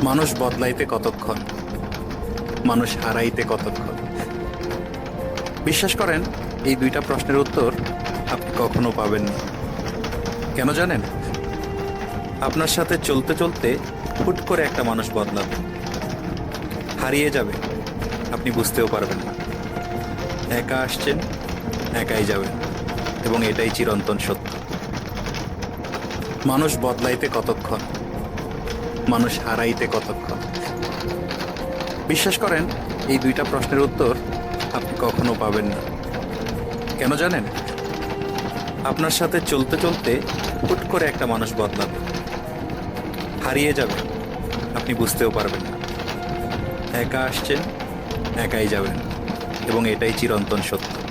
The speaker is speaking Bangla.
মানুষ বদলাইতে কতক্ষণ, মানুষ হারাইতে কতক্ষণ? বিশ্বাস করেন, এই দুইটা প্রশ্নের উত্তর আপনি কখনো পাবেন না। কেন জানেন? আপনার সাথে চলতে চলতে হুট করে একটা মানুষ বদলাবে, হারিয়ে যাবে, আপনি বুঝতেও পারবেন না। একা আসছেন, একাই যাবেন, এবং এটাই চিরন্তন সত্য। মানুষ বদলাইতে কতক্ষণ, মানুষ হারাইতে কতক্ষণ? বিশ্বাস করেন, এই দুইটা প্রশ্নের উত্তর আপনি কখনো পাবেন না। কেন জানেন? আপনার সাথে চলতে চলতে হুট করে একটা মানুষ বদলাবে, হারিয়ে যাবে, আপনি বুঝতেও পারবেন না। একা আসছেন, একাই যাবেন, এবং এটাই চিরন্তন সত্য।